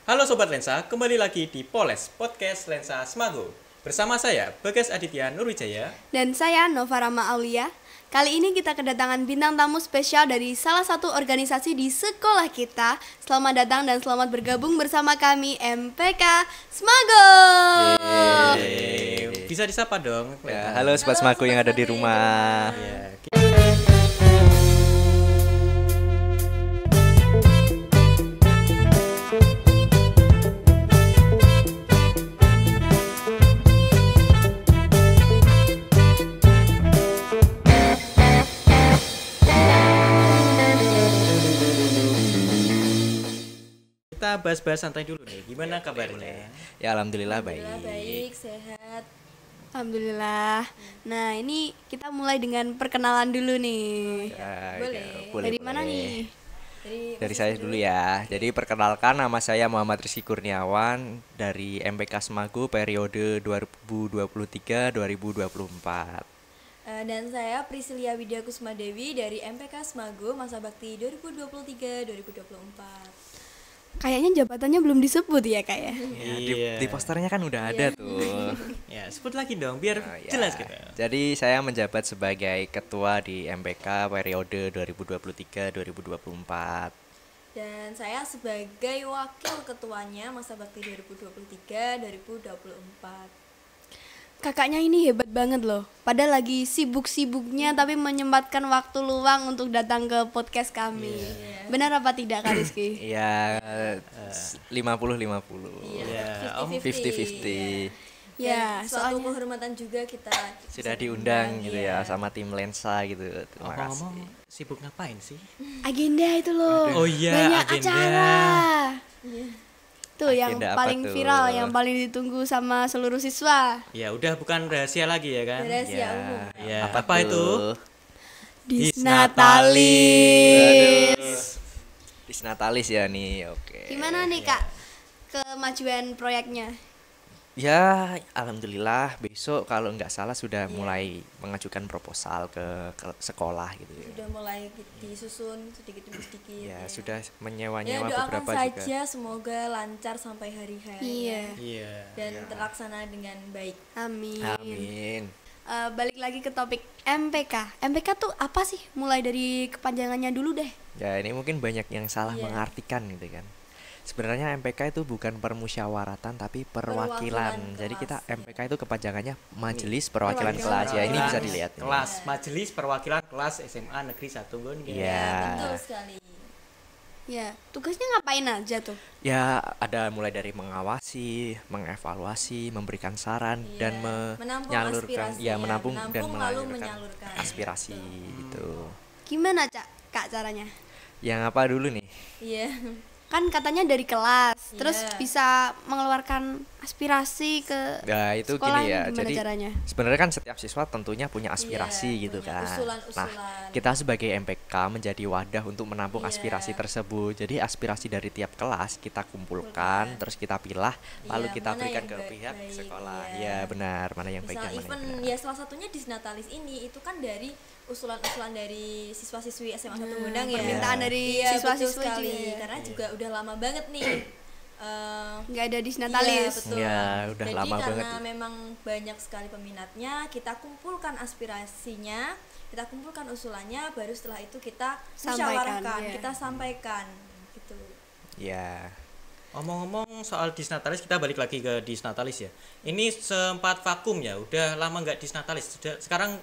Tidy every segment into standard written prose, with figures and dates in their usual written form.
Halo Sobat Lensa, kembali lagi di Poles, Podcast Lensa Smago. Bersama saya, Bagas Aditya Nurwijaya. Dan saya Nova Rama Aulia. Kali ini kita kedatangan bintang tamu spesial dari salah satu organisasi di sekolah kita. Selamat datang dan selamat bergabung bersama kami MPK Smago. Bisa disapa dong. Ya, halo Sobat Smago yang ada di rumah. Ya, kita bahas-bahas santai dulu nih. Gimana kabarnya? Ya alhamdulillah baik. Baik, sehat. Alhamdulillah. Nah, ini kita mulai dengan perkenalan dulu nih. Ya, Boleh. Dari mana nih? Dari saya dulu ya. Jadi perkenalkan, nama saya Muhammad Rizky Kurniawan dari MPK Smago periode 2023-2024. Dan saya Priscilia Widya Kusma Dewi dari MPK Smago Masa Bakti 2023-2024. Kayaknya jabatannya belum disebut ya, Kak ya? Di posternya kan udah ada tuh. Ya, sebut lagi dong biar Ya. jelas gitu. Jadi saya menjabat sebagai ketua di MPK periode 2023-2024. Dan saya sebagai wakil ketuanya Masa Bakti 2023-2024. Kakaknya ini hebat banget loh. Padahal lagi sibuk-sibuknya tapi menyempatkan waktu luang untuk datang ke podcast kami. Benar apa tidak, Kak Rizky? Iya, 50-50. Ya, 50-50. Ya, suatu soalnya kehormatan juga kita Sudah diundang gitu ya sama tim Lensa gitu. Terima kasih. Ngomong-ngomong, sibuk ngapain sih? agenda itu loh. Oh iya, banyak agenda. acara. Tuh yang Agenda apa paling tuh? viral, yang paling ditunggu sama seluruh siswa. Ya, udah bukan rahasia lagi ya kan? rahasia umum. Ya, Apa apa itu? Disnatalis. Disnatalis ya nih, oke. Gimana nih, Kak, kemajuan proyeknya? Ya, alhamdulillah besok kalau nggak salah sudah mulai mengajukan proposal ke sekolah gitu ya. Sudah mulai disusun sedikit demi sedikit. Ya, Ya. sudah Ya, menyewa-nyewa doakan beberapa saja juga. semoga lancar sampai hari H. Iya. Iya. Dan terlaksana dengan baik. Amin. Amin. Balik lagi ke topik MPK. MPK tuh apa sih? Mulai dari kepanjangannya dulu deh. Ya, ini mungkin banyak yang salah mengartikan gitu kan. Sebenarnya MPK itu bukan permusyawaratan tapi perwakilan. Perwakilan Jadi kita kelas, MPK itu kepanjangannya Majelis Perwakilan Kelas. Ya, ini bisa dilihat. nih. Kelas Majelis Perwakilan Kelas SMA Negeri 1 Gon. Iya. Betul sekali. Ya, tugasnya ngapain aja tuh? Ya, ada mulai dari mengawasi, mengevaluasi, memberikan saran Iya, dan menampung menyalurkan, aspirasi ya ya, menampung dan lalu menyalurkan menyalurkan. aspirasi gitu. Gimana, Kak, caranya? Yang apa dulu nih? Iya. Kan katanya dari kelas, terus Iya. bisa mengeluarkan aspirasi ke Ya itu sekolah. gini ya. Gimana Jadi caranya? sebenarnya kan setiap siswa tentunya punya aspirasi gitu punya kan. usulan-usulan. Nah, kita sebagai MPK menjadi wadah untuk menampung Iya. aspirasi tersebut. Jadi aspirasi dari tiap kelas kita kumpulkan, terus kita pilah, lalu Iya, kita mana berikan yang ke baik, pihak sekolah. iya. Ya benar, mana yang baik Misal dan mana yang event benar. ya salah satunya Disnatalis ini itu kan dari usulan-usulan dari siswa-siswi SMA 1 Gundang ya. permintaan dari Iya, siswa-siswa betul sekali. juga ya. Karena juga udah lama banget nih. Nggak ada Iya, Disnatalis. betul. Ya, udah Jadi lama karena banget. memang banyak sekali peminatnya, kita kumpulkan aspirasinya, kita kumpulkan usulannya, baru setelah itu kita Sampaikan, musyawarahkan, iya. kita sampaikan gitu. Ya. Ngomong-ngomong soal Disnatalis, kita balik lagi ke Disnatalis ya. Ini sempat vakum ya, udah lama nggak Disnatalis. Sekarang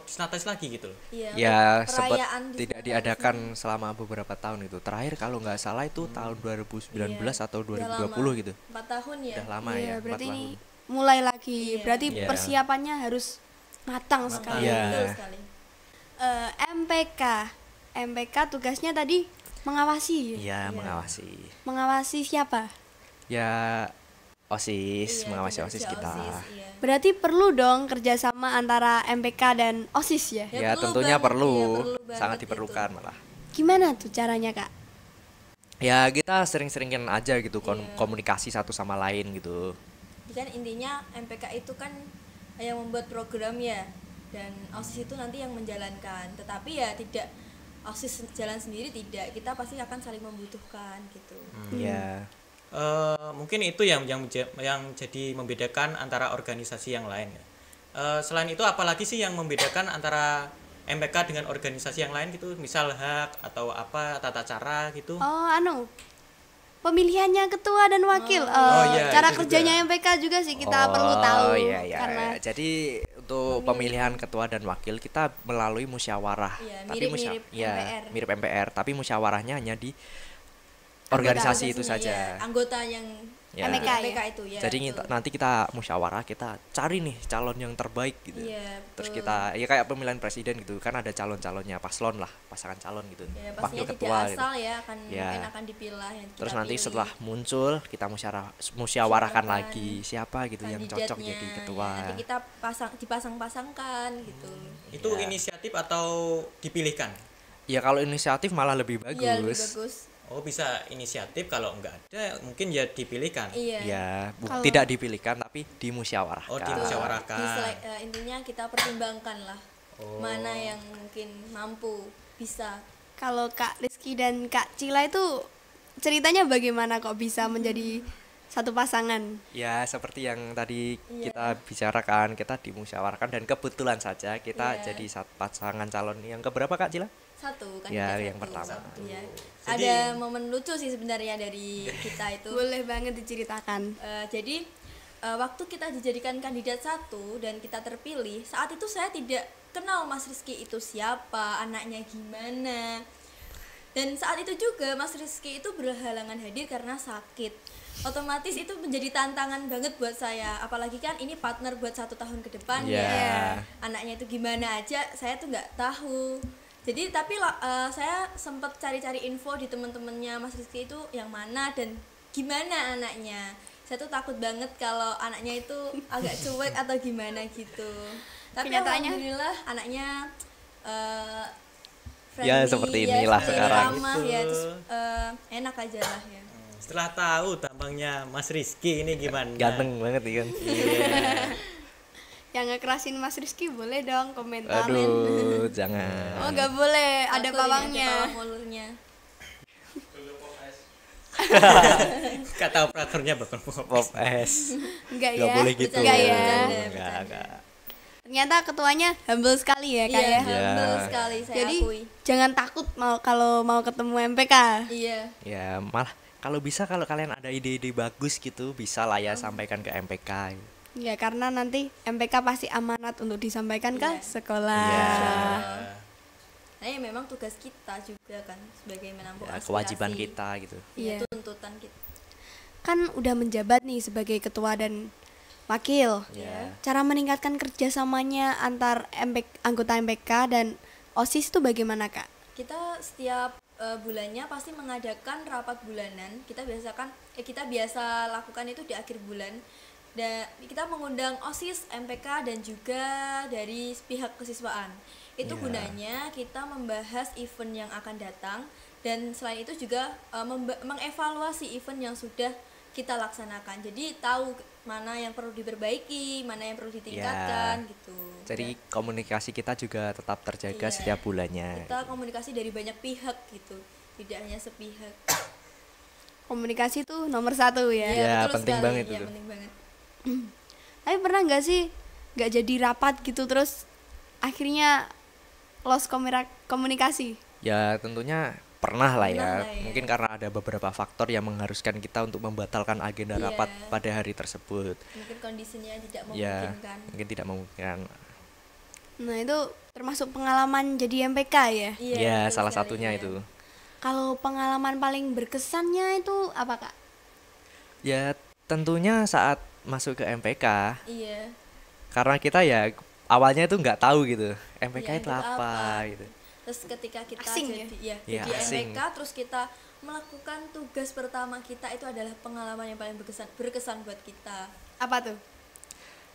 Disnatalis lagi gitu loh. Iya, Ya untuk sempat perayaan tidak Disnatalis diadakan selama beberapa tahun itu. Terakhir kalau nggak salah itu tahun 2019 atau Udah 2020 lama. gitu. 4 tahun ya. Udah lama Iya, ya. berarti 4 ini tahun. mulai lagi. Iya. Berarti Iya. persiapannya harus matang sekali. Iya. Betul sekali. MPK. MPK tugasnya tadi mengawasi. Iya, mengawasi. Mengawasi siapa? Ya OSIS, Iya, mengawasi kinerja OSIS kita. iya. Berarti perlu dong kerjasama antara MPK dan OSIS ya? Ya, Ya perlu tentunya banget, perlu, iya, perlu banget sangat itu. diperlukan malah. Gimana tuh caranya, Kak? Ya kita sering-seringin aja gitu Iya. komunikasi satu sama lain gitu. Jadi kan intinya MPK itu kan yang membuat program ya, dan OSIS itu nanti yang menjalankan. Tetapi ya tidak OSIS jalan sendiri, tidak, kita pasti akan saling membutuhkan gitu. Ya. mungkin itu yang jadi membedakan antara organisasi yang lain ya. Selain itu apalagi sih yang membedakan antara MPK dengan organisasi yang lain gitu, misal hak atau apa tata cara gitu. Pemilihannya ketua dan wakil. iya, Cara itu kerjanya MPK juga sih kita perlu tahu. Iya, iya. Karena Jadi untuk pemilihan ketua dan wakil kita melalui musyawarah. Iya, Tapi mirip-mirip MPR. mirip MPR, tapi musyawarahnya hanya di organisasi itu saja. Ya, anggota yang Ya. MPK itu ya. Jadi betul. nanti kita musyawarah, kita cari nih calon yang terbaik gitu. Iya, Terus betul. kita ya kayak pemilihan presiden gitu kan, ada calon-calonnya, paslon lah, pasangan calon gitu. Ya, Wakil pastinya tidak ketua gitu. asal ya akan Ya. mungkin akan dipilah yang kita Terus nanti pilih. setelah muncul kita musyawarahkan Musyawarahkan lagi siapa gitu yang cocok Kandidatnya. jadi ketua. Ya, nanti kita dipasang-pasangkan gitu. Itu Ya. inisiatif atau dipilihkan? Ya kalau inisiatif malah lebih bagus. Iya, lebih bagus. Oh, bisa inisiatif, kalau enggak ada mungkin ya dipilihkan. Iya. Ya, Kalau- tidak dipilihkan tapi dimusyawarahkan. Oh, dimusyawarahkan. Intinya kita pertimbangkan lah Oh. mana yang mungkin mampu bisa. kalau Kak Rizky dan Kak Cila itu ceritanya bagaimana kok bisa menjadi satu pasangan? Ya, seperti yang tadi Iya. kita bicarakan, kita dimusyawarahkan dan kebetulan saja kita Iya. jadi pasangan calon yang keberapa Kak Cila? Satu kan Ya, kita yang satu. pertama. Iya. Jadi- Ada momen lucu sih sebenarnya dari kita itu. Boleh banget diceritakan. Jadi waktu kita dijadikan kandidat satu dan kita terpilih, saat itu saya tidak kenal Mas Rizky itu siapa, anaknya gimana. Dan saat itu juga Mas Rizky itu berhalangan hadir karena sakit. Otomatis itu menjadi tantangan banget buat saya. Apalagi kan ini partner buat 1 tahun ke depan Ya. ya. Anaknya itu gimana aja, saya tuh nggak tahu. Jadi tapi saya sempat cari-cari info di teman-temannya Mas Rizky itu yang mana dan gimana anaknya. Saya tuh takut banget kalau anaknya itu agak cuek atau gimana gitu. Tapi Kenyataannya? alhamdulillah anaknya Ya, seperti inilah sekarang. ramah ya, terus enak aja lah ya. Setelah tahu tampangnya Mas Rizky ini gimana? Ganteng banget ya kan. Yang ngekerasin Mas Rizky boleh dong komentar. Aduh, jangan. Oh nggak boleh, ada Takut ini, pawangnya. ada pawang ulurnya. Kata operatornya bakal Pop es. Enggak Nggak ya? boleh gitu. Enggak ya? Enggak. Ternyata ketuanya humble sekali ya Kak Iya, ya. humble Ya. sekali saya Jadi akui. jangan takut kalau mau ketemu MPK. Iya. Ya, malah kalau bisa kalau kalian ada ide-ide bagus gitu, bisa lah ya sampaikan ke MPK. Ya karena nanti MPK pasti amanat untuk disampaikan ke Iya. sekolah. Iya. Nah, ya memang tugas kita juga kan sebagai menampung Ya, aspirasi. kewajiban kita gitu. Iya. Itu tuntutan kita. Kan udah menjabat nih sebagai ketua dan wakil. Ya. Cara meningkatkan kerjasamanya antar anggota MPK dan OSIS itu bagaimana Kak? Kita setiap bulannya pasti mengadakan rapat bulanan. Kita biasa lakukan itu di akhir bulan. Dan kita mengundang OSIS, MPK dan juga dari pihak kesiswaan. Itu Iya. gunanya kita membahas event yang akan datang dan selain itu juga mengevaluasi event yang sudah kita laksanakan. Jadi tahu mana yang perlu diperbaiki, mana yang perlu ditingkatkan gitu. Jadi komunikasi kita juga tetap terjaga Iya. setiap bulannya. Kita komunikasi dari banyak pihak gitu, tidak hanya sepihak. Komunikasi itu nomor 1 ya. Iya. betul penting sekali. banget Iya, itu. penting banget. Tapi pernah nggak sih nggak jadi rapat gitu terus akhirnya lost komunikasi? Ya tentunya pernah lah ya. Pernah lah ya. Mungkin karena ada beberapa faktor yang mengharuskan kita untuk membatalkan agenda Iya. rapat pada hari tersebut. Mungkin kondisinya tidak Ya, memungkinkan. mungkin tidak memungkinkan. Nah itu termasuk pengalaman jadi MPK ya. Iya, Ya, betul salah sekali, satunya iya. itu. Kalau pengalaman paling berkesannya itu apa Kak? Ya tentunya saat masuk ke MPK, Iya. karena kita ya awalnya itu nggak tahu gitu MPK Iya, itu apa gitu. Terus ketika kita Asing Ya, jadi asing. MPK, terus kita melakukan tugas pertama kita itu adalah pengalaman yang paling berkesan buat kita. Apa tuh?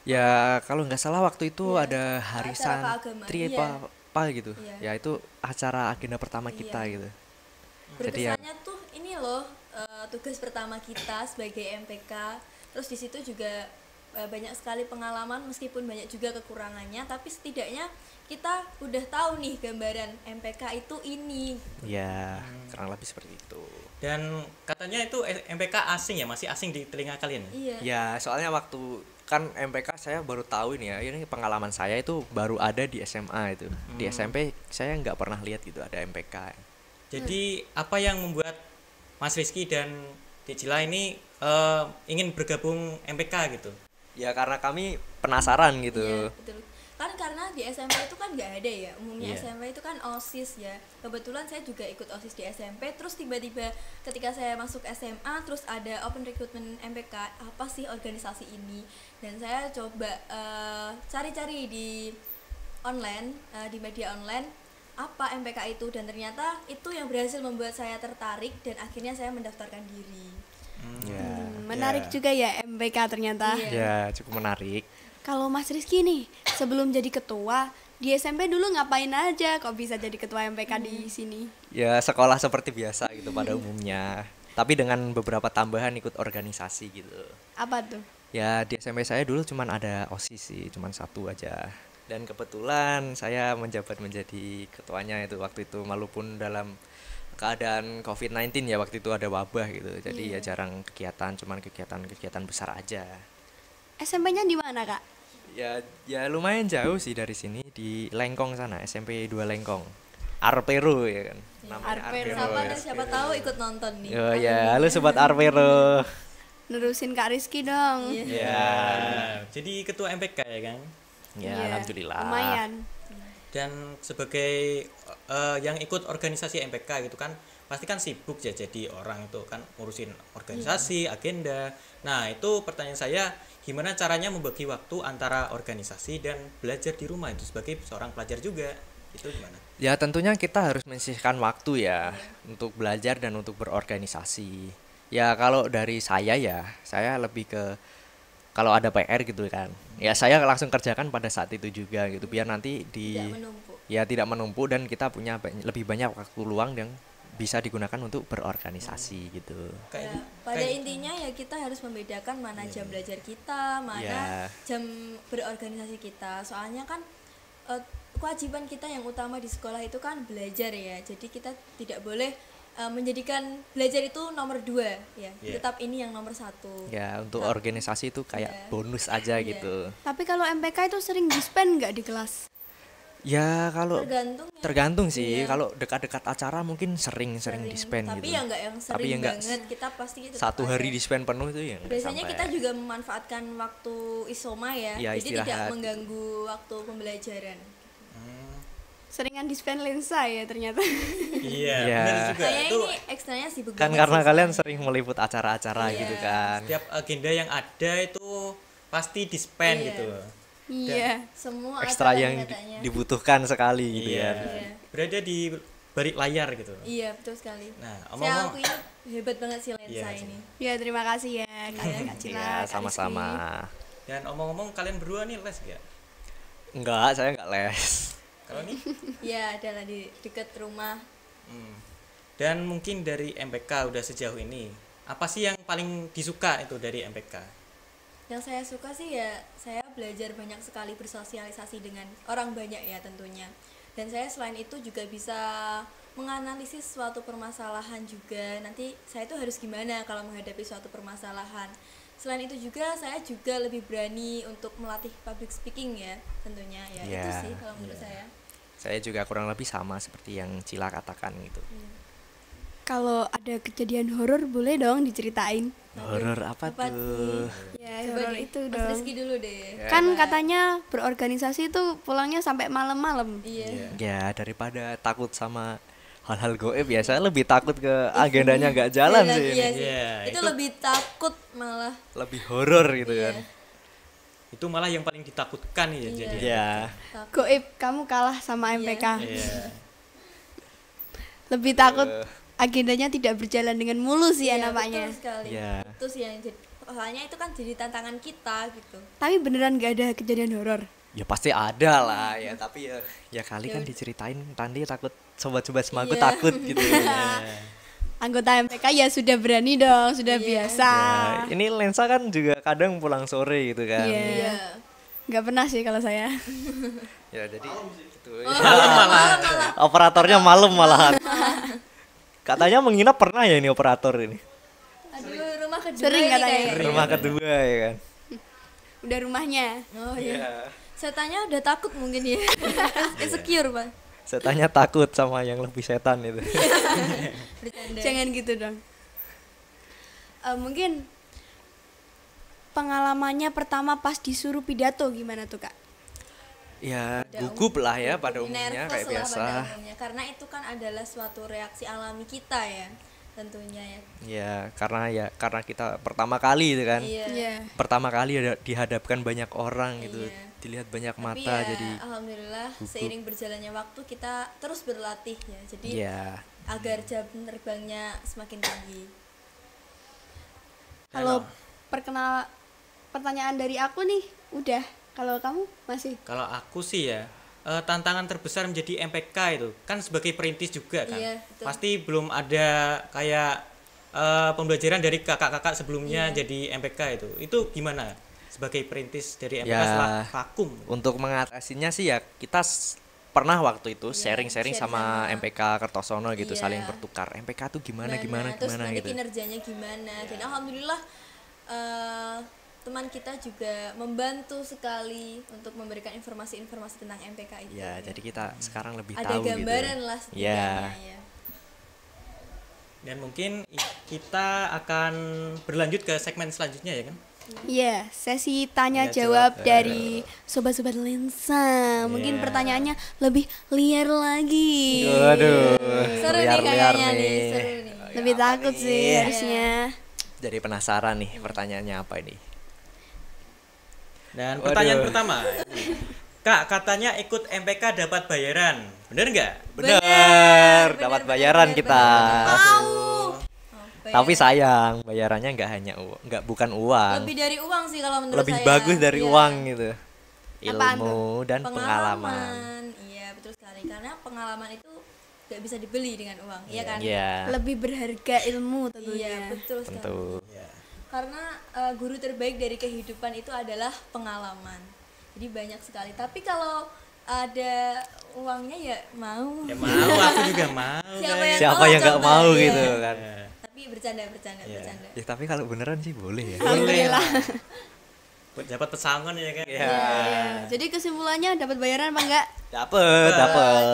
Ya kalau nggak salah waktu itu Iya, ada hari acara keagamaan, santri iya. apa gitu. Iya. Ya itu acara agenda pertama Iya. kita gitu. Jadi ya Berkesannya tuh ini loh tugas pertama kita sebagai MPK. Terus di situ juga banyak sekali pengalaman meskipun banyak juga kekurangannya, tapi setidaknya kita udah tahu nih gambaran MPK itu ini. ya kurang lebih seperti itu. Dan katanya itu MPK asing ya, masih asing di telinga kalian. Iya. Ya, soalnya waktu kan MPK saya baru tahu ini ya. Ini pengalaman saya itu baru ada di SMA itu. Di SMP saya nggak pernah lihat gitu ada MPK. Jadi apa yang membuat Mas Rizky dan Dek Cila ini ingin bergabung MPK gitu? Ya karena kami penasaran gitu. Iya, betul. Kan karena di SMP itu kan nggak ada ya, umumnya Iya. SMP itu kan OSIS ya. Kebetulan saya juga ikut OSIS di SMP, terus tiba-tiba ketika saya masuk SMA terus ada open recruitment MPK, apa sih organisasi ini? Dan saya coba cari-cari di online, di media online apa MPK itu, dan ternyata itu yang berhasil membuat saya tertarik dan akhirnya saya mendaftarkan diri. Ya. Menarik juga ya MPK ternyata. Iya. Ya, cukup menarik. Kalau Mas Rizky nih, sebelum jadi ketua, di SMP dulu ngapain aja kok bisa jadi ketua MPK di sini? Ya sekolah seperti biasa gitu pada umumnya. Tapi dengan beberapa tambahan ikut organisasi gitu. Apa tuh? Ya di SMP saya dulu cuman ada OSIS sih, cuman satu aja. Dan kebetulan saya menjabat menjadi ketuanya itu waktu itu, walaupun dalam keadaan COVID-19 ya, waktu itu ada wabah gitu. Jadi ya jarang kegiatan, cuman kegiatan besar aja. SMP-nya di mana, Kak? Ya lumayan jauh sih dari sini, di Lengkong sana, SMP 2 Lengkong. Arpero ya kan. Namanya Arpero. Siapa tahu ikut nonton nih. Oh ya, halo sobat Arpero. Nerusin Kak Rizky dong. Iya. Ya. Jadi ketua MPK ya kan? Ya, Iya, alhamdulillah. Lumayan. Dan sebagai yang ikut organisasi MPK gitu kan, pasti kan sibuk ya, jadi orang itu kan ngurusin organisasi, agenda. Nah itu pertanyaan saya, gimana caranya membagi waktu antara organisasi dan belajar di rumah itu sebagai seorang pelajar juga, itu gimana? Ya tentunya kita harus menyisihkan waktu ya untuk belajar dan untuk berorganisasi. Ya kalau dari saya ya, saya lebih ke kalau ada PR gitu kan, ya saya langsung kerjakan pada saat itu juga gitu, biar nanti Tidak menumpuk. ya tidak menumpuk dan kita punya lebih banyak waktu luang yang bisa digunakan untuk berorganisasi gitu. Ya, pada intinya ya kita harus membedakan mana jam belajar kita, mana Ya. jam berorganisasi kita. Soalnya kan kewajiban kita yang utama di sekolah itu kan belajar ya. Jadi kita tidak boleh menjadikan belajar itu nomor 2 ya. Iya. Tetap ini yang nomor 1. Ya untuk organisasi itu kayak Iya. bonus aja Iya. gitu. Tapi kalau MPK itu sering dispen nggak di kelas? Ya kalau Tergantung ya. tergantung sih, Iya. kalau dekat-dekat acara mungkin sering dispen Tapi gitu. ya nggak yang sering ya nggak banget, kita pasti tetap satu hari ada. dispen penuh itu ya nggak Biasanya sampai. kita juga memanfaatkan waktu isoma ya, Iya, jadi tidak istirahat. mengganggu waktu pembelajaran. Seringan dispen lensa ya ternyata. Iya, Iya. benar juga. Kayaknya Itu ini ekstranya sibuk Kan banget karena sih kalian soalnya. sering meliput acara-acara Iya. gitu kan. setiap agenda yang ada itu pasti dispen Iya. gitu. Iya. Semua Ekstra acara yang katanya. dibutuhkan sekali gitu Iya. ya. Iya. Berada di balik layar gitu. Iya, betul sekali. Nah, Saya omong-omong, akui hebat banget sih lensa Iya, ini. Ya terima kasih ya Kak Cila. Ya, Kak sama-sama. dan omong-omong kalian berdua nih les gak? Enggak, saya enggak les. Kalau nih? Iya, adalah di dekat rumah. Hmm. Dan mungkin dari MPK udah sejauh ini, apa sih yang paling disuka itu dari MPK? Yang saya suka sih ya saya belajar banyak sekali bersosialisasi dengan orang banyak ya tentunya. Dan saya selain itu juga bisa menganalisis suatu permasalahan juga. Nanti saya itu harus gimana kalau menghadapi suatu permasalahan. Selain itu juga saya juga lebih berani untuk melatih public speaking ya tentunya ya. Iya. Itu sih kalau menurut saya. Saya juga kurang lebih sama seperti yang Cila katakan gitu. Kalau ada kejadian horor boleh dong diceritain. Horor apa Apa tuh? Ya Coba horor deh, itu Mas dong. Rizky dulu deh. Kan Coba. katanya berorganisasi itu pulangnya sampai malam-malam. Iya. Ya daripada takut sama hal-hal goib ya, saya lebih takut ke agendanya nggak jalan sih. Iya Ini. sih. Iya, itu itu- lebih takut malah. Lebih horor gitu Iya. kan. Itu malah yang paling ditakutkan ya Iya. jadi. Ya. Takut. Goib, kamu kalah sama MPK. Iya. Lebih takut agendanya tidak berjalan dengan mulus ya Iya, namanya. betul sekali. Iya. Itu sih yang jadi soalnya itu kan jadi tantangan kita gitu. Tapi beneran gak ada kejadian horor. Ya pasti ada lah ya, tapi ya kali kan diceritain tadi takut sobat-sobat semaku Iya. takut gitu. Anggota MPK ya sudah berani dong, sudah biasa. Ya, ini lensa kan juga kadang pulang sore gitu kan. Iya. Iya. Gak pernah sih kalau saya. Ya jadi gitu. Malam malah. Operatornya malam malahan. Katanya menginap pernah ya ini operator ini. Aduh, rumah kedua Sering ini katanya. kayaknya. Rumah kedua ya kan. Udah rumahnya. Oh iya. Setannya udah takut mungkin ya. Insecure, Pak. Setannya takut sama yang lebih setan itu. Bercanda. Jangan gitu dong. Mungkin pengalamannya pertama pas disuruh pidato gimana tuh Kak? Ya gugup lah ya pada umumnya Nervous kayak lah biasa. pada umumnya. Karena itu kan adalah suatu reaksi alami kita ya, tentunya ya. Ya karena kita pertama kali itu kan. Iya. Iya. Pertama kali dihadapkan banyak orang gitu. Iya. Dilihat banyak Tapi mata ya, jadi alhamdulillah gugup. seiring berjalannya waktu kita terus berlatih ya. Jadi ya agar jam terbangnya semakin tinggi. Kalau pertanyaan dari aku nih udah. Kalau kamu masih? Kalau aku sih ya, tantangan terbesar menjadi MPK itu kan sebagai perintis juga kan. Iya, betul. Pasti belum ada kayak pembelajaran dari kakak-kakak sebelumnya Iya. jadi MPK itu. Itu gimana sebagai perintis dari MPK Ya. setelah vakum? untuk mengatasinya sih ya kita pernah waktu itu Iya, sharing-sharing share sama sama- MPK Kertosono gitu, Iya. saling bertukar. MPK tuh gimana Terus nanti gitu. kinerjanya gimana. Dan alhamdulillah teman kita juga membantu sekali untuk memberikan informasi-informasi tentang MPK itu. Ya, jadi kita sekarang lebih ada tahu gambaran gitu. lah Ya. setidaknya ya. Dan mungkin kita akan berlanjut ke segmen selanjutnya ya kan? Iya, sesi tanya Tanya jawab jawab. dari sobat-sobat lensa. Mungkin Iya. pertanyaannya lebih liar lagi. Waduh. Seru nih liar-liar kayaknya nih, nih. seru nih. Lebih takut sih nih? harusnya. Jadi penasaran nih pertanyaannya apa ini? Dan Waduh. pertanyaan pertama, Kak katanya ikut MPK dapat bayaran, bener nggak? Bener, dapat bayaran kita. Oh, Tapi sayang, bayarannya bukan uang. lebih dari uang sih kalau menurut Lebih saya. bagus dari Iya. uang gitu. Apaan Ilmu dan pengalaman. Iya, betul sekali. Karena pengalaman itu gak bisa dibeli dengan uang, iya kan? Iya, Lebih berharga ilmu Iya, tentunya. betul sekali. tentu. Karena guru terbaik dari kehidupan itu adalah pengalaman. Jadi banyak sekali. Tapi kalau ada uangnya ya mau. Ya mau, aku juga mau. Siapa guys. Siapa yang nggak coba, mau iya. gitu kan? Ya, Tapi bercanda. Iya. Ya tapi kalau beneran sih boleh ya. boleh lah. Buat dapat pesangon ya kan? Iya. Iya. Jadi kesimpulannya dapat bayaran apa enggak? Dapet.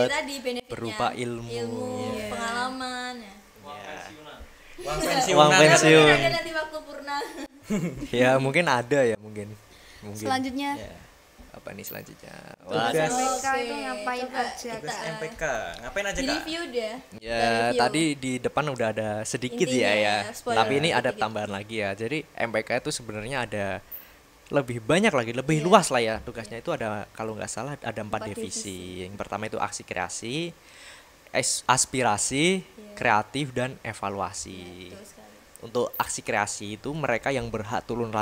Kita di benefitnya Berupa ilmu. Iya. pengalaman ya. Uang pensiunan. Uang pensiun. Mungkin ada nanti waktu purna. Ya mungkin ada ya mungkin. Selanjutnya Ya. Apa nih selanjutnya? Tugas. MPK Oke, itu ngapain coba aja? Tugas kita MPK. Ngapain aja di Kak? review deh. Ya Review. tadi di depan udah ada sedikit Intinya ya. ya, spoiler Tapi ini ada sedikit. tambahan lagi ya. Jadi MPK itu sebenarnya ada lebih banyak lagi, lebih Iya. luas lah ya. Tugasnya itu ada kalau nggak salah ada 4 4 divisi. Yang pertama itu aksi kreasi, aspirasi, Iya. kreatif dan evaluasi. Betul sekali. Untuk aksi kreasi itu mereka yang berhak turun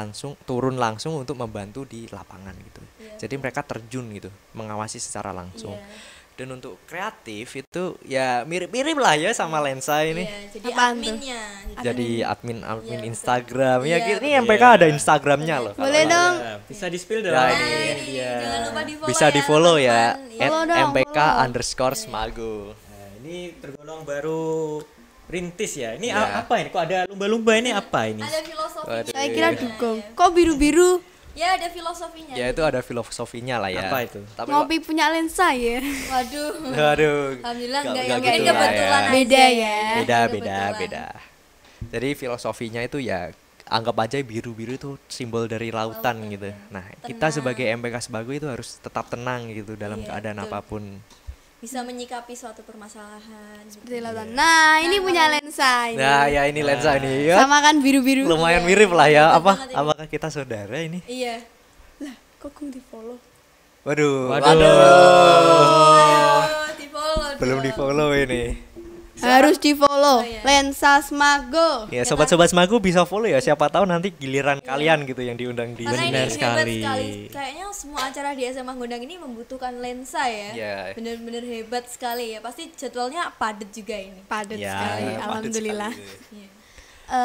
langsung untuk membantu di lapangan gitu. Iya, Jadi mereka terjun gitu, mengawasi secara langsung. Iya. Dan untuk kreatif itu ya mirip-mirip lah ya sama lensa ini. Iya, jadi Apaan tuh? adminnya. Jadi admin Iya, betul. Instagram ya. Iya, Ini betul. MPK ada Instagramnya loh. Boleh kalau- dong. Ya, bisa di-spill dong. Ya, Nah, ini ini dia. jangan lupa di-follow Bisa ya, di follow ya teman-teman. Iya. Follow dong, @mpk follow. underscore smago. Nah, ini tergolong baru rintis ya. Ini Ya. apa ini? Kok ada lumba-lumba ini apa ini? Ada filosofinya. Waduh. Saya kira ya. dugong. Kok biru-biru? Ya, ada filosofinya. Ya itu ada filosofinya lah ya. Apa itu? Tapi Ngopi punya lensa ya? Waduh. Waduh. Alhamdulillah Nggak- enggak nggak yang gitu ini lah kebetulan ya. aja Beda ya. Beda Kebetulan. beda. Jadi filosofinya itu ya anggap aja biru-biru itu simbol dari lautan gitu. Nah, kita Tenang. sebagai MPK Sebago itu harus tetap tenang gitu dalam Iya, keadaan betul. apapun. Bisa menyikapi suatu permasalahan. Seperti lautan. Nah, ini punya lensa ini. Nah, ya ini lensa ini ya. Sama kan biru-biru? Lumayan mirip lah ya. Betul Apa banget ini. apakah kita saudara ini? Iya. Kok gue di-follow? Waduh. Aduh, di-follow. Belum dong. di-follow ini. Harus di-follow. Oh, iya. Lensa Smago. Ya, sobat-sobat Smago bisa follow ya. Siapa tahu nanti giliran kalian gitu yang diundang di Karena ini Benar hebat sekali. sekali. Kayaknya semua acara di SMA Gondang ini membutuhkan lensa ya. Iya. Bener-bener hebat sekali ya. Pasti jadwalnya padat juga ini. Padat Ya, sekali, padat alhamdulillah. sekali. Iya.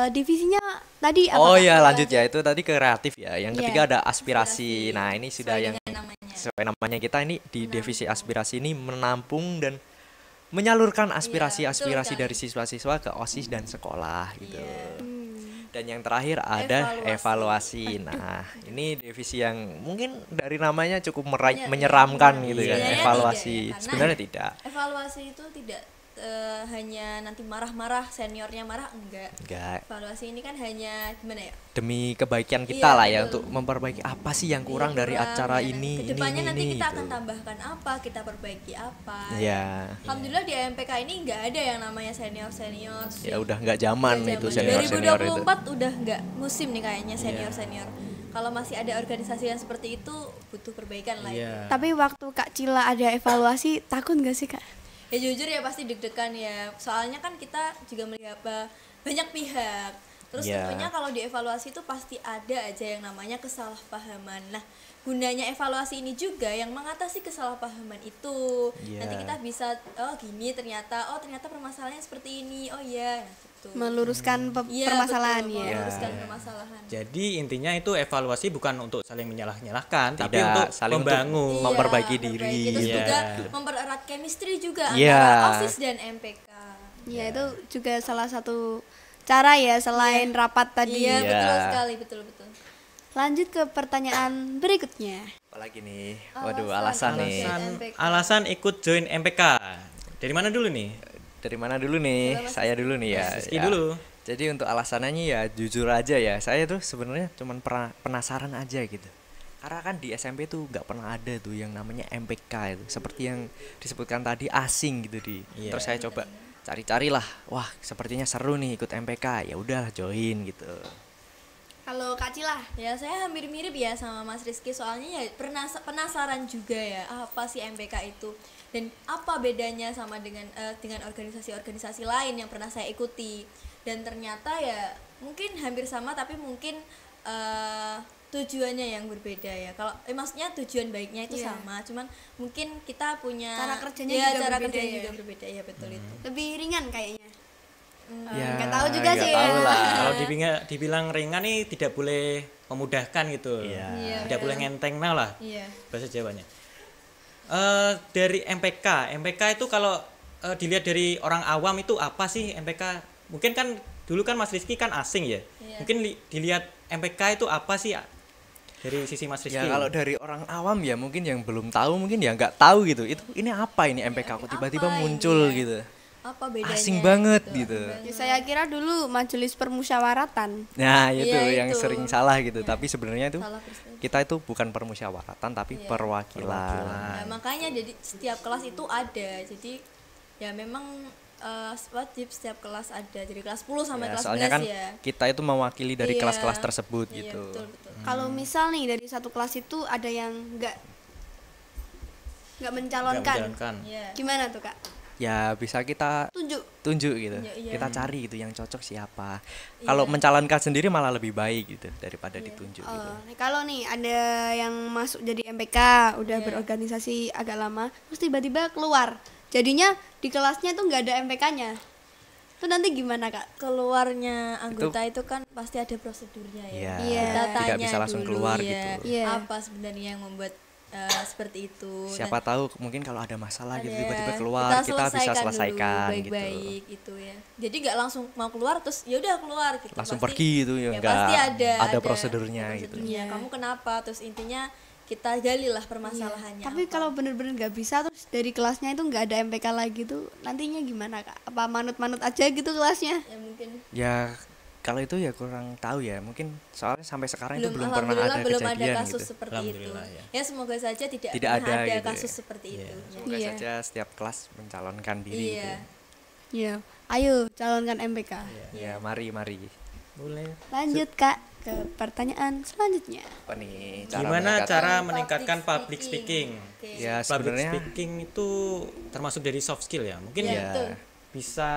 Divisinya tadi apa? Oh Kak? ya lanjut ya itu tadi kreatif ya. Yang Iya. ketiga ada aspirasi. Nah ini sudah Sesuai yang dengan namanya. sesuai namanya kita ini di divisi aspirasi ini menampung dan menyalurkan betul aspirasi-aspirasi sekali. dari siswa-siswa ke OSIS dan sekolah gitu. Iya. Dan yang terakhir ada evaluasi. Nah, ini divisi yang mungkin dari namanya cukup menyeramkan gitu kan, Iya. evaluasi. Tidak ya, karena Sebenarnya tidak. Evaluasi itu tidak hanya nanti marah-marah, seniornya marah, enggak. Enggak. Evaluasi ini kan hanya gimana ya? Demi kebaikan kita Iya, lah ya, betul. untuk memperbaiki apa sih yang kurang dari Kurang, acara ya. ini Kedepannya nanti kita gitu. akan tambahkan apa, kita perbaiki apa. Iya. Alhamdulillah di MPK ini nggak ada yang namanya senior-senior. Ya udah nggak zaman Nggak itu zaman. senior-senior itu. 2024 udah nggak musim nih kayaknya senior-senior. Kalau masih ada organisasi yang seperti itu butuh perbaikan lah itu. Iya. Tapi waktu Kak Cila ada evaluasi, takut nggak sih Kak? Ya jujur ya pasti deg-degan ya. Soalnya kan kita juga melihat banyak pihak. Terus Iya. tentunya kalau dievaluasi itu pasti ada aja yang namanya kesalahpahaman. Nah, gunanya evaluasi ini juga yang mengatasi kesalahpahaman itu. Iya. Nanti kita bisa gini ternyata permasalahannya seperti ini. Oh iya, nah, gitu. Meluruskan Iya, permasalahan betul, ya. meluruskan Iya. permasalahan. Jadi intinya itu evaluasi bukan untuk saling menyalah-nyalahkan, tapi Tidak, untuk saling membangun. untuk memperbaiki Iya, diri. Terus Iya. juga mempererat chemistry juga Iya. antara OSIS dan MPK. Ya itu juga salah satu cara ya selain rapat tadi. Iya, Iya. betul sekali, betul. Lanjut ke pertanyaan berikutnya. Apalagi nih? Waduh, alasan nih. MPK. Alasan ikut join MPK. Dari mana dulu nih? Dari mana dulu nih? Saya dulu nih ya. Mas Rizky Ya. dulu. Jadi untuk alasannya ya jujur aja ya, saya tuh sebenarnya cuman penasaran aja gitu. Karena kan di SMP tuh nggak pernah ada tuh yang namanya MPK itu, seperti yang disebutkan tadi asing gitu Iya. Terus saya coba cari-carilah, wah sepertinya seru nih ikut MPK, ya udah join gitu. Kalau Kak Cila, Ya saya hampir mirip ya sama Mas Rizky, soalnya ya penasaran juga ya apa sih MPK itu dan apa bedanya sama dengan organisasi-organisasi lain yang pernah saya ikuti. Dan ternyata ya mungkin hampir sama tapi mungkin tujuannya yang berbeda ya. Kalau maksudnya tujuan baiknya itu Iya. sama, cuman mungkin kita punya Cara kerjanya ya, juga cara berbeda kerjanya ya. juga berbeda ya, betul itu. lebih ringan kayaknya. Ya, nggak tahu juga nggak sih tahu ya. lah. Kalau dibilang ringan nih tidak boleh memudahkan gitu. Iya. Iya, Tidak iya. boleh ngenteng nah lah Iya. bahasa Jawanya. Dari MPK itu kalau dilihat dari orang awam itu apa sih MPK? Mungkin kan dulu kan Mas Rizky kan asing ya. Iya. Mungkin dilihat MPK itu apa sih dari sisi Mas Rizky? Ya kalau dari orang awam ya mungkin yang belum tahu mungkin ya nggak tahu gitu. Ini apa ini MPK kok tiba-tiba Apa muncul ini ya? gitu. Apa bedanya? Asing banget gitu. Ya, saya kira dulu majelis permusyawaratan. Nah, itu Iya, yang itu. sering salah gitu. Tapi sebenarnya itu Salah persepsi. kita itu bukan permusyawaratan tapi Iya. perwakilan. Ya, makanya jadi setiap kelas itu ada. Jadi ya memang wajib setiap kelas ada. Jadi kelas 10 sampai Ya, kelas soalnya 11 kan ya. kita itu mewakili dari Iya. kelas-kelas tersebut Iya, gitu. betul. Kalau misal nih dari satu kelas itu ada yang nggak mencalonkan, menjalankan. Iya. gimana tuh Kak? Ya bisa kita Tunjuk. gitu. Iya, iya. Kita cari gitu yang cocok siapa. Iya. Kalau mencalonkan sendiri malah lebih baik gitu daripada ditunjuk gitu. Kalau nih ada yang masuk jadi MPK, udah Iya. berorganisasi agak lama, terus tiba-tiba keluar, jadinya di kelasnya tuh nggak ada MPK-nya. Itu nanti gimana Kak? Keluarnya anggota itu kan pasti ada prosedurnya ya. Iya. Iya. Kita Tidak tanya bisa langsung dulu keluar ya, gitu. Iya. apa sebenarnya yang membuat seperti itu. Siapa tahu mungkin kalau ada masalah gitu Ada, tiba-tiba keluar kita bisa selesaikan dulu, gitu. baik-baik itu ya. Jadi nggak langsung mau keluar terus ya udah keluar gitu. Langsung Pasti- pergi gitu ya, nggak pasti ada prosedurnya gitu. Iya. Kamu kenapa? Terus intinya kita galilah permasalahannya. Tapi apa. kalau bener-bener nggak bisa terus dari kelasnya itu nggak ada MPK lagi tuh nantinya gimana Kak? Apa manut-manut aja gitu kelasnya? ya mungkin Ya kalau itu ya kurang tahu ya. Mungkin soalnya sampai sekarang itu belum pernah alhamdulillah ada belum ada kejadian kasus gitu. seperti itu. Alhamdulillah, Ya semoga saja tidak Tidak pernah ada ada gitu kasus ya. seperti Iya. itu. Semoga Iya. saja setiap kelas mencalonkan diri Iya. gitu. Iya. Ayo calonkan MPK. Ya mari. Boleh. Lanjut Kak ke pertanyaan selanjutnya. Apa nih Gimana meningkatkan- cara Public meningkatkan public speaking. speaking? Oke. Ya Public sebenarnya speaking itu termasuk dari soft skill ya. Mungkin Iya, ya. betul. bisa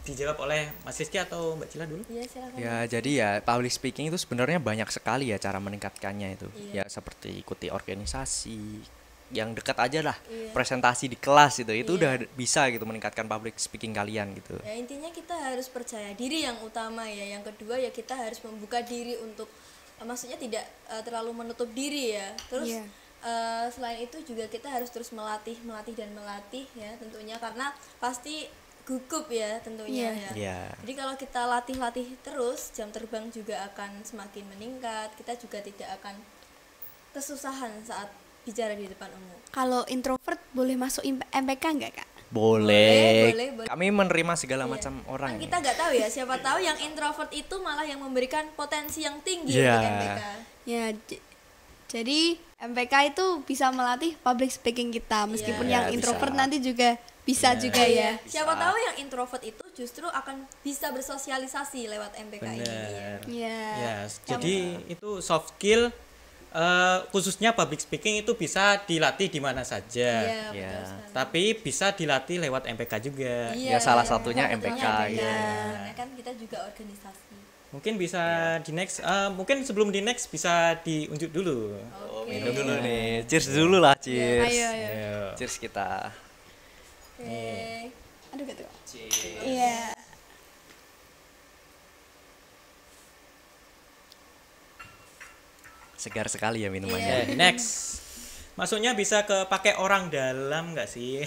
dijawab oleh Mas Rizky atau Mbak Cila dulu? Iya, silakan. Ya, jadi ya public speaking itu sebenarnya banyak sekali ya cara meningkatkannya itu. Iya. Ya seperti ikuti organisasi yang dekat aja lah, Iya. presentasi di kelas itu Iya. udah bisa gitu meningkatkan public speaking kalian gitu. Ya intinya kita harus percaya diri yang utama ya. Yang kedua ya kita harus membuka diri untuk maksudnya tidak terlalu menutup diri ya. Terus Iya. selain itu juga kita harus terus melatih dan melatih ya tentunya, karena pasti gugup ya tentunya ya. Iya. Jadi kalau kita latih terus, jam terbang juga akan semakin meningkat. Kita juga tidak akan kesusahan saat bicara di depan umum. Kalau introvert boleh masuk MPK nggak Kak? Boleh. Boleh. Kami menerima segala Iya. macam orang. Kan kita nggak tahu ya, siapa tahu yang introvert itu malah yang memberikan potensi yang tinggi Iya. untuk MPK. Ya, jadi MPK itu bisa melatih public speaking kita, meskipun Iya, yang bisa. introvert nanti juga bisa juga ya. Siapa tahu yang introvert itu justru akan bisa bersosialisasi lewat MPK ini. Ya. Benar. Iya. Ya, jadi itu soft skill khususnya public speaking itu bisa dilatih di mana saja. Iya, Iya. betul sekali. Tapi bisa dilatih lewat MPK juga. Ya, salah satunya MPK, ya. ya. Karena kan kita juga organisasi. Mungkin bisa di next, mungkin sebelum di next bisa diunjuk dulu. Oh, minum dulu nih. Cheers dulu lah, cheers. Ayo, ayo. Ayo. Cheers kita. Oke. Aduh, gitu. Iya. Segar sekali ya minumannya. Next. Masuknya bisa ke pakai orang dalam nggak sih?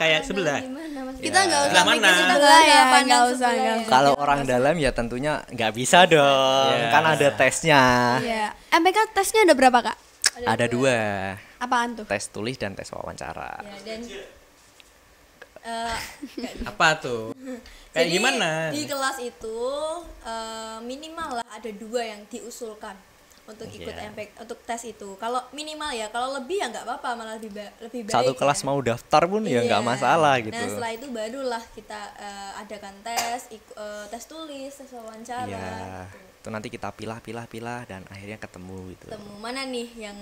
Kayak sebelah. Gimana Mas? Kita nggak usah Sebelah mikir mana? sebelah ya, Pandang nggak usah, sebelah nggak ya. usah. Kalau orang dalam ya tentunya nggak bisa dong. Iya. Kan ada tesnya. Iya. MPK tesnya ada berapa Kak? Ada dua. Apaan tuh? Tes tulis dan tes wawancara. Ya, dan Apa tuh? Kayak jadi gimana? di kelas itu minimal lah ada 2 yang diusulkan untuk ikut Iya. MPK untuk tes itu. Kalau minimal ya, kalau lebih ya nggak apa-apa, malah lebih baik. Satu kelas ya. mau daftar pun ya nggak Iya. masalah gitu. Nah setelah itu barulah kita adakan tes, tes tulis, tes wawancara. Iya. Gitu. Itu nanti kita pilah dan akhirnya ketemu gitu. Temu mana nih yang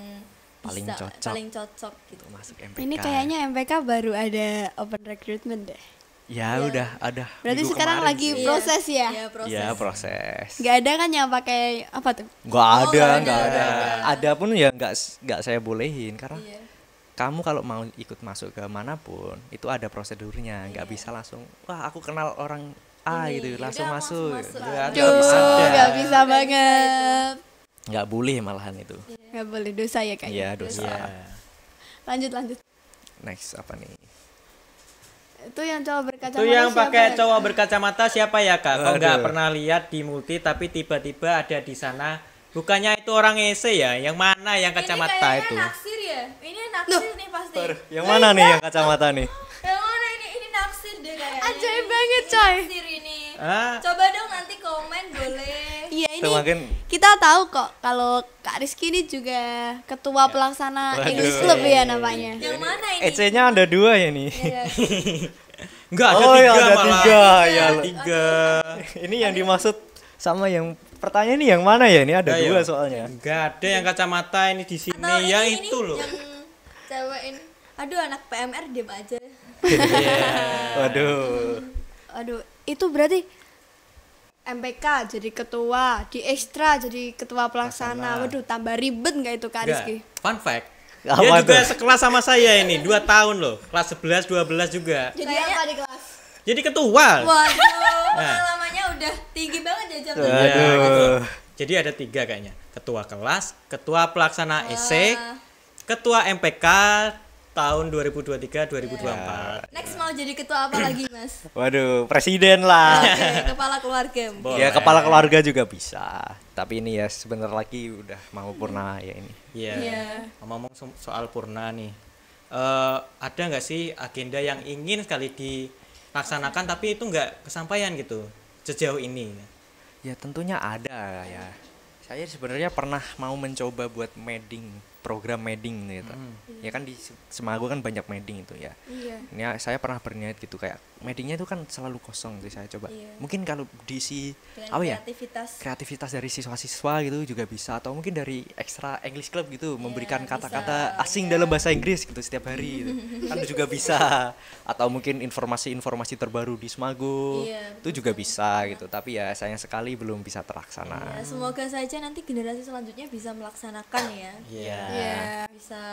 Paling bisa, cocok. paling cocok gitu. Masuk MPK. Ini kayaknya MPK baru ada open recruitment deh. Ya udah ada. Berarti minggu sekarang kemarin lagi sih. proses ya? Iya, proses. Ya proses. Nggak ada kan yang pakai apa tuh? Nggak ada, nggak nggak ada. ada. Ada pun ya nggak saya bolehin karena Iya. kamu kalau mau ikut masuk ke manapun itu ada prosedurnya, nggak bisa langsung wah aku kenal orang A Ini, gitu yaudah, langsung langsung masuk. masuk. Nggak Duh, bisa. nggak bisa banget. Nggak boleh malahan itu. Nggak boleh, dosa ya kayaknya. Iya dosa. Iya. Lanjut. Next apa nih? Itu yang cowok berkacamata. Itu yang siapa pakai ya? cowok berkacamata siapa ya Kak? Kok nggak Waduh. pernah lihat di multi tapi tiba-tiba ada di sana. Bukannya itu orang ESE ya? Yang mana yang kacamata ini kayaknya itu? naksir ya. Ini naksir nih pasti. Yang mana nih yang kacamata nih? Yang mana ini naksir deh kayaknya. Ajaib banget, coy. Naksir ini. Ah, Coba dong nanti komen boleh. Iya, ini Semakin kita tahu kok kalau Kak Rizky ini juga ketua pelaksana Waduh. English Club ya namanya. Yang mana ini? EC-nya ada 2 ya nih. Iya. nggak ada Oh, tiga ya ada malah. 3 ya. Ada 3. Ini yang dimaksud sama yang pertanyaan ini yang mana ya? Ini ada Ayo. 2 soalnya. Nggak ada yang kacamata ini di sini. Atau Yang ini, itu loh. Yang cewek ini. Aduh anak PMR diam aja. Waduh. Aduh, itu berarti MPK jadi ketua, di ekstra jadi ketua pelaksana. Waduh, tambah ribet nggak itu Kak Nggak. Rizky? Fun fact. Apa Dia juga tuh? sekelas sama saya ini 2 tahun loh. Kelas 11, 12 juga. Jadi apa di kelas? Jadi ketua. Waduh, pengalamannya udah tinggi banget ya jam Iya, ini. gitu. Aduh. Jadi ada 3 kayaknya. Ketua kelas, ketua pelaksana EC, ketua MPK tahun 2023-2024. Next mau jadi ketua apa lagi mas? Waduh, presiden lah. Oke, kepala keluarga. Ya kepala keluarga juga bisa. Tapi ini ya sebentar lagi udah mau purna ya ini. Iya. Iya. Ngomong soal purna nih. Ada nggak sih agenda yang ingin sekali dilaksanakan tapi itu nggak kesampaian gitu sejauh ini? Ya tentunya ada ya. Saya sebenarnya pernah mau mencoba buat program medding gitu. Ya kan di Semago kan banyak medding itu ya. Iya. Ini saya pernah berniat gitu kayak meddingnya itu kan selalu kosong gitu saya coba. Iya. Mungkin kalau diisi Dengan apa ya? kreativitas. Kreativitas dari siswa-siswa gitu juga bisa atau mungkin dari ekstra English Club gitu memberikan kata-kata bisa. asing dalam bahasa Inggris gitu setiap hari gitu. Kan juga bisa atau mungkin informasi-informasi terbaru di Semago Iya, itu juga bisa gitu tapi ya sayang sekali belum bisa terlaksana. Ya, semoga saja nanti generasi selanjutnya bisa melaksanakan ya. Iya. Iya. Bisa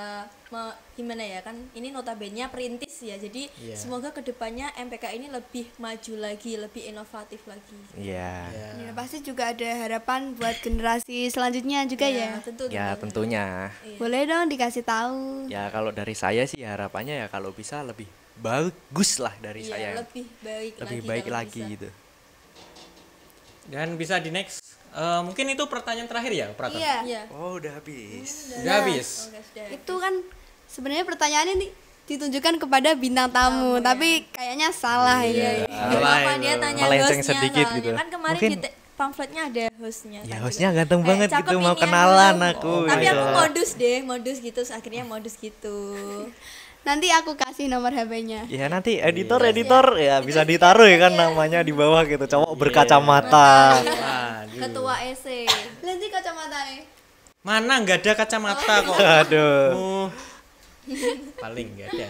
gimana ya kan ini notabene perintis ya. Jadi Iya. semoga kedepannya MPK MPK ini lebih maju lagi, lebih inovatif lagi. Iya. Ya, pasti juga ada harapan buat generasi selanjutnya juga ya. Tentu. Ya tentunya. Iya. Boleh dong dikasih tahu. Ya kalau dari saya sih harapannya ya kalau bisa lebih bagus lah dari Iya, saya. lebih baik Lebih lagi baik kalau lagi bisa. gitu. Dan bisa di next. Mungkin itu pertanyaan terakhir ya, Prata? Iya. Iya. Oh, udah habis. Udah habis. Oke, sudah. Itu kan sebenarnya pertanyaannya nih ditujukan kepada bintang tamu, tapi kayaknya salah Iya, ini. Gak Salah apa-apa, itu. dia tanya Melenceng hostnya sedikit soalnya. gitu. Kan kemarin Mungkin- di pamfletnya ada hostnya. Ya kan hostnya juga. ganteng banget cakep gitu, mau ini, kenalan aduh. aku. Tapi gitu. aku modus gitu, akhirnya modus gitu. Nanti aku kasih nomor HP-nya. Ya nanti editor ya bisa ditaruh ya kan namanya di bawah gitu. Cowok berkacamata. Waduh. Ketua EC. Nanti kacamatanya. Mana nggak ada kacamata kok. Aduh. Oh. Paling nggak ada.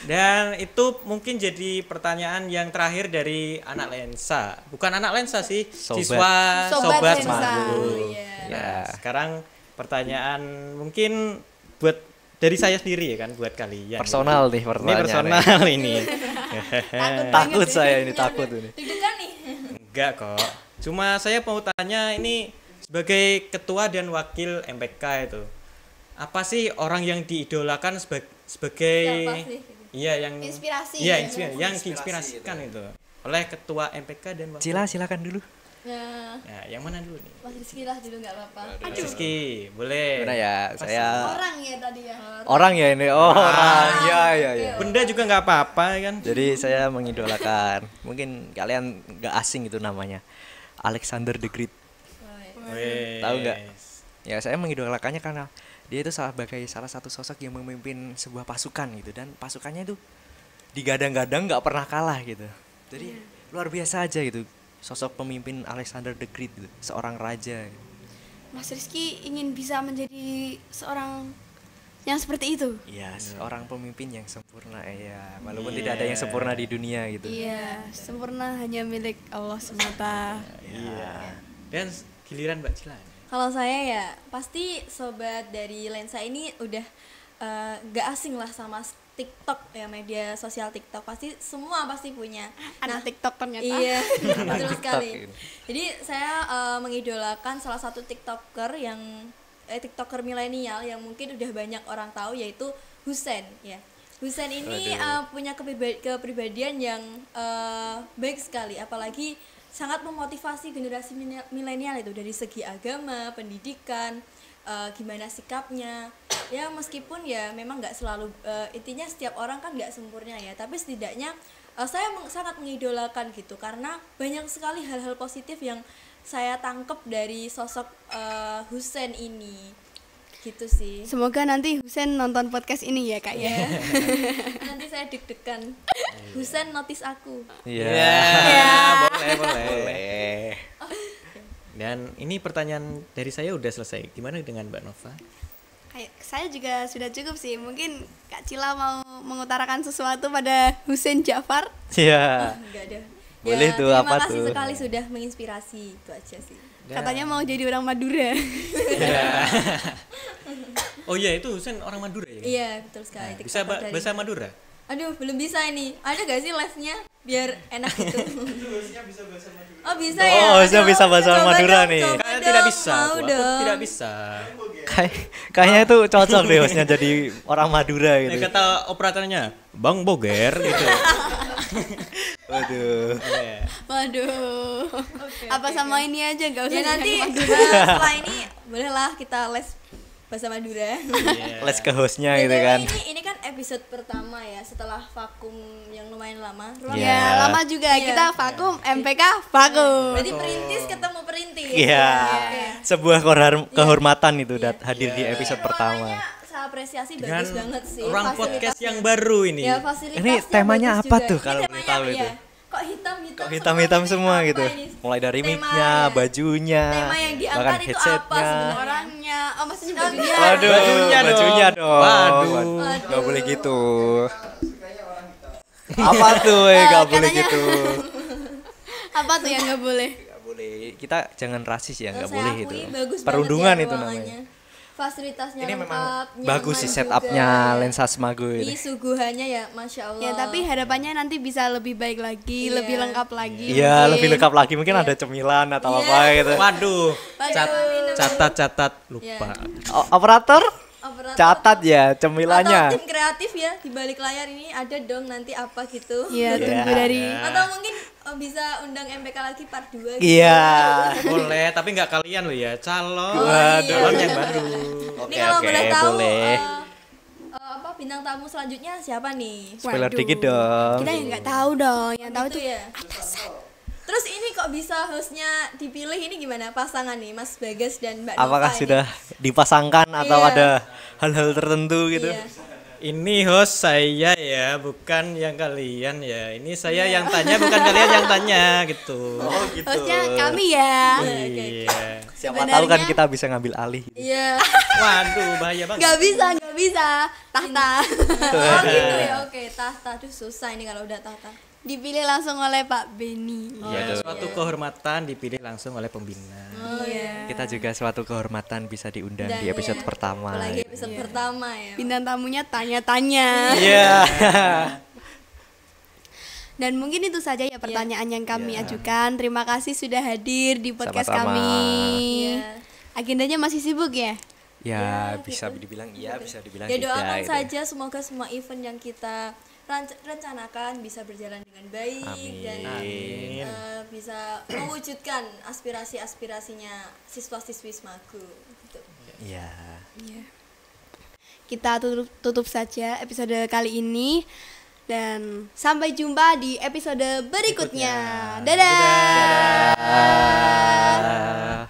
Dan itu mungkin jadi pertanyaan yang terakhir dari anak lensa. Bukan anak lensa sih, Sobat. siswa Sobat sobat lensa. Magu. Iya. Nah, sekarang pertanyaan mungkin buat dari saya sendiri ya kan, buat kalian. Personal nih Ini pertanyaannya. personal ini. Takut saya ini takut ini. Deg-degan nih. Enggak kok. Cuma saya mau tanya ini sebagai ketua dan wakil MPK itu. Apa sih orang yang diidolakan sebagai Siapa sih? Iya yang Inspirasi. Iya, yang diinspirasikan itu oleh ketua MPK dan wakil. Cila silakan dulu. Ya, Nah, yang mana dulu nih? Mas Rizky lah dulu nggak apa-apa. Mas Rizky, boleh. Gimana ya? Saya Orang ya tadi ya. orang ya ini. Oh, orang. Ya. Benda juga nggak apa-apa kan? Jadi saya mengidolakan. Mungkin kalian nggak asing itu namanya. Alexander the Great. Wes. Tahu nggak? Ya saya mengidolakannya karena dia itu sebagai salah satu sosok yang memimpin sebuah pasukan gitu dan pasukannya itu digadang-gadang nggak pernah kalah gitu. Jadi luar biasa aja gitu sosok pemimpin Alexander the Great gitu, seorang raja. Mas Rizky ingin bisa menjadi seorang yang seperti itu. Iya, seorang pemimpin yang sempurna ya, walaupun tidak ada yang sempurna di dunia gitu. Iya, sempurna hanya milik Allah semata. Iya. Dan giliran Mbak Cila. Kalau saya ya pasti sobat dari lensa ini udah gak asing lah sama TikTok ya, media sosial TikTok semua pasti punya. Anak TikTok ternyata. Iya, Anak betul TikTok sekali. gitu. Jadi saya mengidolakan salah satu TikToker yang TikToker milenial yang mungkin udah banyak orang tahu, yaitu Husen ya. Husen ini punya kepribadian yang baik sekali, apalagi sangat memotivasi generasi milenial itu dari segi agama, pendidikan, gimana sikapnya. Ya meskipun ya memang nggak selalu intinya setiap orang kan nggak sempurna ya, tapi setidaknya saya sangat mengidolakan gitu karena banyak sekali hal-hal positif yang saya tangkep dari sosok Husen ini gitu sih. Semoga nanti Husen nonton podcast ini ya kak ya. Nanti saya deg-degan. Husen notice aku. Iya. Boleh. Dan ini pertanyaan dari saya udah selesai. Gimana dengan Mbak Nova? Kayak saya juga sudah cukup sih. Mungkin Kak Cila mau mengutarakan sesuatu pada Husen Jafar. Iya. Enggak ada. Boleh tuh, terima apa kasih tuh? sekali sudah menginspirasi, itu aja sih. Katanya mau jadi orang Madura. Oh iya, itu Husen orang Madura ya? Iya, betul sekali. Nah, bisa TikToker dari- bahasa Madura? Aduh, belum bisa ini. Ada gak sih lesnya biar enak gitu? Oh, bisa ya. Oh, harusnya Aduh, bisa bahasa coba Madura dong, nih. coba Kan dong, tidak bisa. Mau Aku dong. tidak bisa. Kayaknya itu cocok deh hostnya jadi orang Madura Ya, gitu. kata operatornya, Bang Boger gitu. Waduh. Oke. Waduh. Apa sama ini aja gak usah Ya nanti yang Madura. setelah ini bolehlah kita les bahasa Madura. Iya. Les ke hostnya gitu BTW kan. Ini kan episode pertama ya setelah vakum yang lumayan lama. Iya. Ya lama juga Iya. kita vakum MPK vakum. Berarti perintis ketemu perintis. Iya. Oke. Sebuah kehormatan itu hadir di episode pertama. Temanya saya apresiasi Dengan bagus banget sih. orang Fasilitasnya. podcast yang baru ini. Ya, fasilitasnya Ini temanya bagus apa juga. tuh Ini kalau boleh temanya tahu apa itu? ya? Kok hitam-hitam? Kok hitam-hitam semua Apa gitu. ini? Mulai dari Tema mic-nya, ya. bajunya, Tema yang diangkat bahkan itu apa headsetnya. sebenarnya? Orangnya, oh maksudnya Oh, bajunya. iya. Waduh, Bajunya dong. bajunya dong. Waduh. Gak boleh gitu. Apa tuh? Gak boleh katanya- gitu. Apa tuh yang nggak boleh? Gak boleh. Kita jangan rasis ya, Kalau gak saya boleh akui itu. bagus Perundungan banget ya itu ruangannya. namanya. fasilitasnya Ini memang lengkap, bagus sih nyaman setupnya juga. lensa Smago Di ini. suguhannya ya, masya Allah. Ya, tapi harapannya nanti bisa lebih baik lagi, Iya. lebih lengkap lagi. Iya, mungkin. lebih lengkap lagi. Mungkin ada cemilan atau Iya. apa gitu. Waduh, Waduh. catat lupa. Operator, Operator catat ya atau cemilannya. tim kreatif ya di balik layar ini ada dong nanti apa gitu. Iya, tunggu Iya. dari Atau mungkin bisa undang MPK lagi part 2 gitu. Iya. Boleh, tapi nggak kalian loh ya, calon. Waduh. Calon yang baru. Ini kalau boleh tahu boleh. apa bintang tamu selanjutnya siapa nih? Spoiler Waduh. dikit dong. Kita yang nggak tahu dong, yang tahu Gitu itu ya. Terus ini kok bisa hostnya dipilih ini gimana pasangan nih Mas Bagas dan Mbak Nova Apakah ini? sudah dipasangkan atau Iya. ada hal-hal tertentu gitu? Iya. Ini host saya ya, bukan yang kalian ya. Ini saya yang tanya, bukan kalian yang tanya gitu. Oh gitu. hostnya kami ya. Iya. Siapa tahu kan Sebenarnya- kita bisa ngambil alih. Iya. Waduh, bahaya banget. Nggak bisa. Tahta. Oh gitu ya. Oke, tahta. Aduh susah ini kalau udah tahta. Dipilih langsung oleh Pak Beni. Ya, suatu kehormatan dipilih langsung oleh pembina. Oh iya. Kita juga suatu kehormatan bisa diundang Dan di episode ya, pertama. Apalagi episode pertama ya. Bintang tamunya tanya-tanya. Iya. Dan mungkin itu saja ya pertanyaan yang kami ajukan. Terima kasih sudah hadir di podcast Sama-sama. kami. Iya. Agendanya masih sibuk ya? Ya, bisa dibilang iya, bisa dibilang Ya tidak. doakan gitu. saja semoga semua event yang kita rencanakan bisa berjalan dengan baik Amin. dan Amin. bisa mewujudkan aspirasi-aspirasinya siswa-siswi Smago gitu. Iya. Kita tutup saja episode kali ini. Dan sampai jumpa di episode berikutnya. Dadah. Ah.